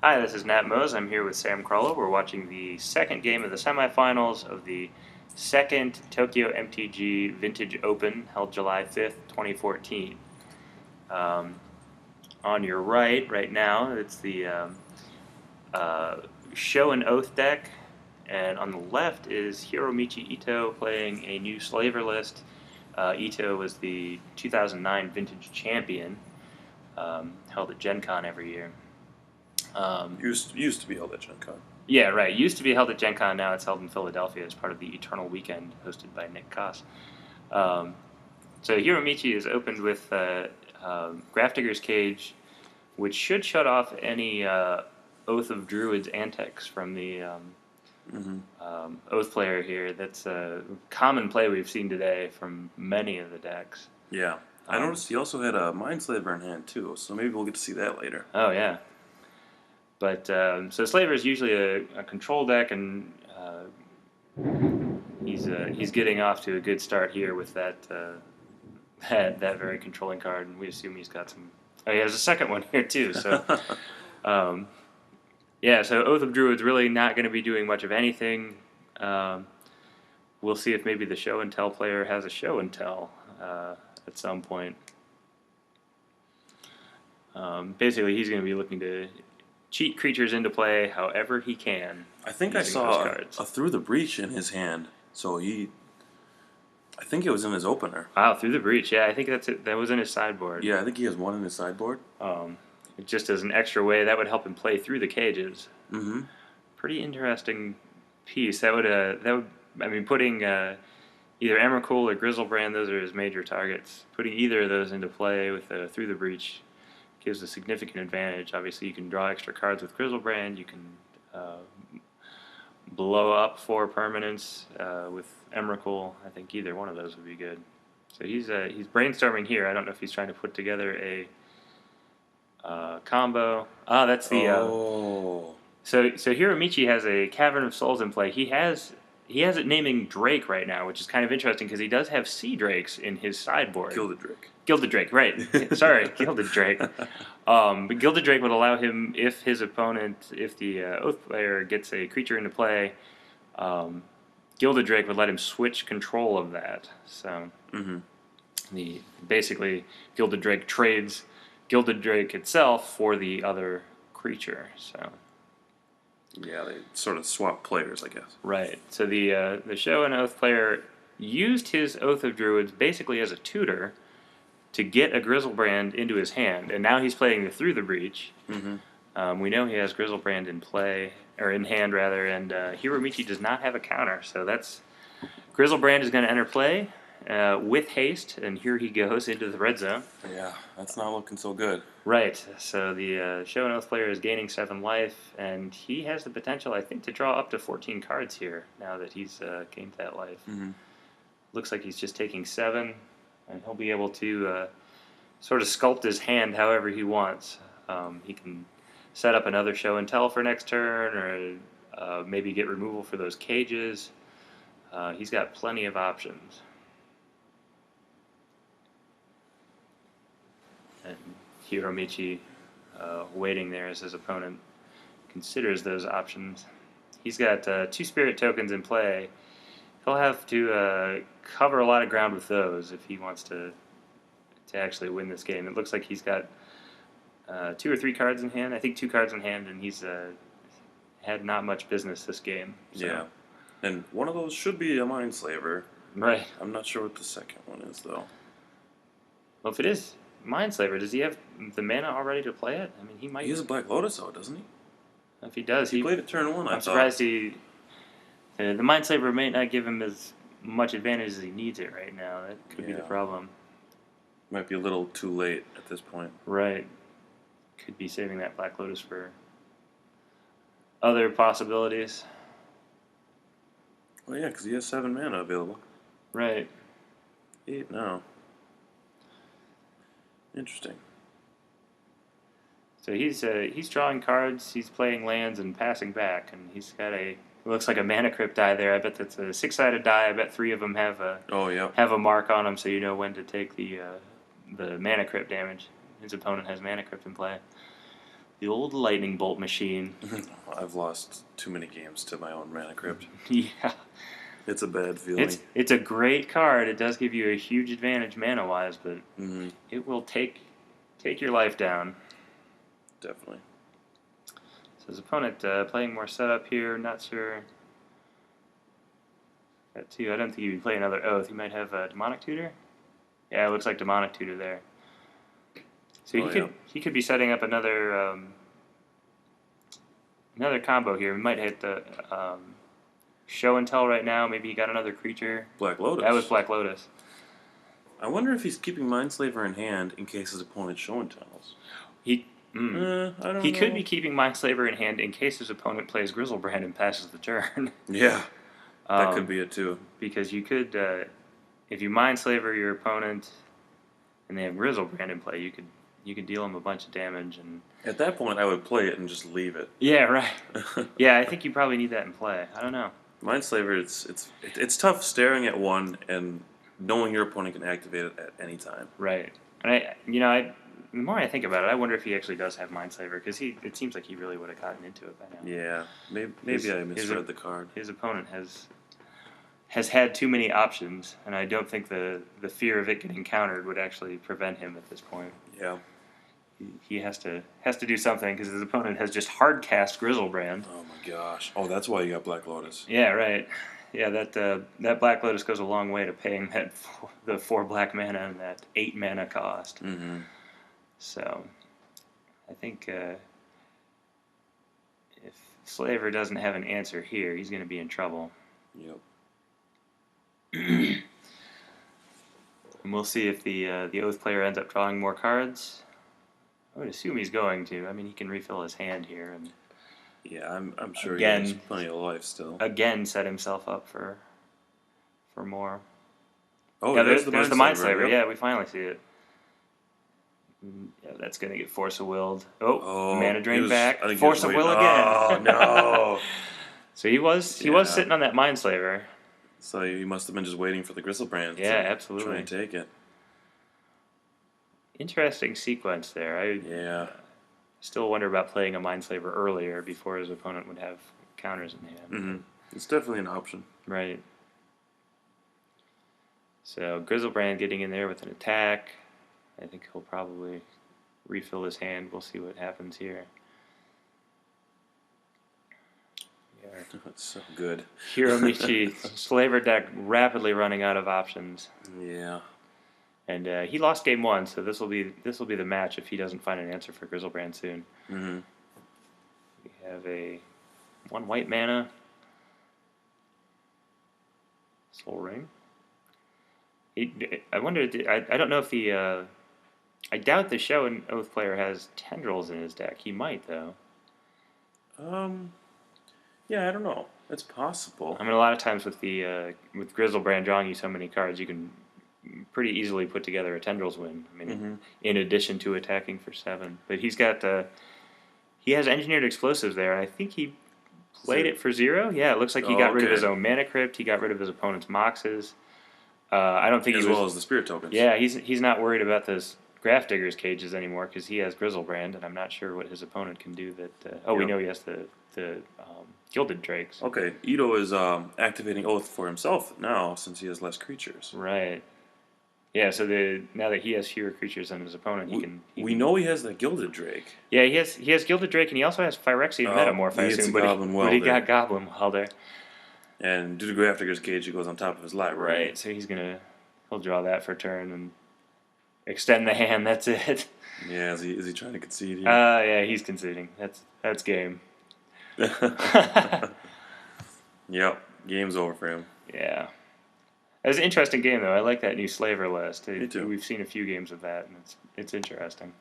Hi, this is Nat Moes. I'm here with Sam Krohlow. We're watching the second game of the semifinals of the second Tokyo MTG Vintage Open held July 5th, 2014. On your right now, it's the Show and Oath deck, and on the left is Hiromichi Ito playing a new Slaver list. Ito was the 2009 Vintage Champion, held at Gen Con every year. Used to be held at Gen Con. Yeah, right. Used to be held at Gen Con. Now it's held in Philadelphia as part of the Eternal Weekend hosted by Nick Koss. So Hiromichi is opened with Grafdigger's Cage, which should shut off any Oath of Druid's antics from the Oath player here. That's a common play we've seen today from many of the decks. Yeah. I noticed he also had a Mindslaver in hand, too, so maybe we'll get to see that later. Oh, yeah. But so Slaver is usually a control deck, and he's getting off to a good start here with that that very controlling card, and we assume he's got some. Oh, he has a second one here too. So yeah, so Oath of Druid's really not going to be doing much of anything. We'll see if maybe the Show and Tell player has a Show and Tell at some point. Basically, he's going to be looking to cheat creatures into play however he can. I think I saw a Through the Breach in his hand, so I think it was in his opener. Wow, Through the Breach, yeah, I think that was in his sideboard. Yeah, I think he has one in his sideboard. Just as an extra way, that would help him play through the cages. Mm-hmm. Pretty interesting piece. That would I mean, putting either Emrakul or Grizzlebrand, those are his major targets. Putting either of those into play with Through the Breach gives a significant advantage. Obviously, you can draw extra cards with Grizzlebrand. You can blow up 4 permanents with Emrakul. I think either one of those would be good. So he's brainstorming here. I don't know if he's trying to put together a combo. That's the. So Hiromichi has a Cavern of Souls in play. He has it naming Drake right now, which is kind of interesting because he does have Sea Drakes in his sideboard. Gilded Drake, right. Sorry, Gilded Drake. But Gilded Drake would allow him, if the Oath player gets a creature into play, Gilded Drake would let him switch control of that. So basically, Gilded Drake trades Gilded Drake itself for the other creature. So yeah, they sort of swap players, I guess. Right. So the Show and Oath player used his Oath of Druids basically as a tutor to get a Grizzlebrand into his hand, and now he's playing the Through the Breach. We know he has Grizzlebrand in hand rather, and Hiromichi does not have a counter, so that's Grizzlebrand is going to enter play with haste, and here he goes into the red zone. Yeah, that's not looking so good. Right. So the Show and Oath player is gaining 7 life, and he has the potential, I think, to draw up to 14 cards here now that he's gained that life. Looks like he's just taking 7. And he'll be able to sort of sculpt his hand however he wants. He can set up another Show and Tell for next turn, or maybe get removal for those cages. He's got plenty of options. And Hiromichi waiting there as his opponent considers those options. He's got 2 Spirit tokens in play. He'll have to cover a lot of ground with those if he wants to actually win this game. It looks like he's got 2 or 3 cards in hand. I think 2 cards in hand, and he's had not much business this game. So. Yeah, and one of those should be a Mindslaver. Right. I'm not sure what the second one is, though. Well, if it is Mindslaver, does he have the mana already to play it? I mean, he might. He has a Black Lotus, though, doesn't he? If he does, he played it turn 1. I'm surprised he. The Mindslaver may not give him as much advantage as he needs it right now. That could be the problem. Might be a little too late at this point. Right. Could be saving that Black Lotus for other possibilities. Well, yeah, because he has 7 mana available. Right. 8 now. Interesting. So he's drawing cards, he's playing lands and passing back, and he's got it looks like a Mana Crypt die there. I bet that's a 6-sided die. I bet 3 of them have a mark on them, so you know when to take the Mana Crypt damage. His opponent has Mana Crypt in play. The old lightning bolt machine. I've lost too many games to my own Mana Crypt. Yeah. It's a bad feeling. It's a great card. It does give you a huge advantage mana-wise, but it will take your life down. Definitely. So his opponent playing more setup here. Not sure. That too. I don't think he'd play another Oath. He might have a Demonic Tutor. Yeah, it looks like Demonic Tutor there. So he could be setting up another combo here. We might hit the Show and Tell right now. Maybe he got another creature. Black Lotus. That was Black Lotus. I wonder if he's keeping Mindslaver in hand in case his opponent Show and Tells. He could be keeping Mindslaver in hand in case his opponent plays Grizzlebrand and passes the turn. Yeah, that could be it too. Because you could, if you Mindslaver your opponent and they have Grizzlebrand in play, you could deal them a bunch of damage. And at that point, I would play it and just leave it. Yeah, right. Yeah, I think you probably need that in play. I don't know. Mindslaver, it's tough staring at one and knowing your opponent can activate it at any time. Right. And the more I think about it, I wonder if he actually does have Mindslaver, because it seems like he really would have gotten into it by now. Yeah, maybe I misread the card. His opponent has had too many options, and I don't think the fear of it getting countered would actually prevent him at this point. Yeah. He has to do something, because his opponent has just hard cast Grizzlebrand. Oh my gosh! Oh, that's why you got Black Lotus. Yeah, right. Yeah, that Black Lotus goes a long way to paying the 4 black mana and that 8 mana cost. Mm-hmm. So, I think if Slaver doesn't have an answer here, he's going to be in trouble. Yep. And we'll see if the Oath player ends up drawing more cards. I would assume he's going to. I mean, he can refill his hand here, and yeah, I'm sure he has plenty of life still. Again, set himself up for more. Oh, yeah, there's the Mindslaver. Yep. Yeah, we finally see it. Yeah, that's gonna get Force of Willed. Oh, Mana Drain back. Force of Will again. Oh no! So he was sitting on that Mindslaver. So he must have been just waiting for the Grizzlebrand. Yeah, absolutely. Try and take it. Interesting sequence there. I still wonder about playing a Mindslaver earlier before his opponent would have counters in hand. Mm-hmm. It's definitely an option. Right. So Grizzlebrand getting in there with an attack. I think he'll probably refill his hand. We'll see what happens here. That's so good. Hiromichi Slaver deck rapidly running out of options. Yeah. And he lost game 1, so this will be the match if he doesn't find an answer for Grizzlebrand soon. Mm-hmm. We have a 1 white mana Soul Ring. I wonder. I don't know if the. I doubt the Show and Oath player has Tendrils in his deck. He might though. Yeah, I don't know. It's possible. I mean, a lot of times with with Grizzlebrand drawing you so many cards, you can pretty easily put together a Tendrils win. I mean, in addition to attacking for 7, but he's got he has Engineered Explosives there, and I think he played it for 0. Yeah, it looks like he got rid of his own Mana Crypt. He got rid of his opponent's Moxes. I don't think as well as the Spirit Tokens. Yeah, he's not worried about those Graph Digger's cages anymore because he has Grizzlebrand, and I'm not sure what his opponent can do. We know he has the Gilded Drakes. Okay, Ito is activating Oath for himself now since he has less creatures. Right. Yeah, so now that he has fewer creatures than his opponent, we know he has that Gilded Drake. Yeah, he has Gilded Drake, and he also has Phyrexian Metamorph, I assume, but he got Goblin Welder. And due to Graph Digger's Cage, he goes on top of his library. Right, so he'll draw that for turn and extend the hand. That's it. Yeah, is he trying to concede here? Yeah, he's conceding. That's game. Yep, game's over for him. Yeah. It was an interesting game, though. I like that new Slaver list. Me too. We've seen a few games of that, and it's interesting.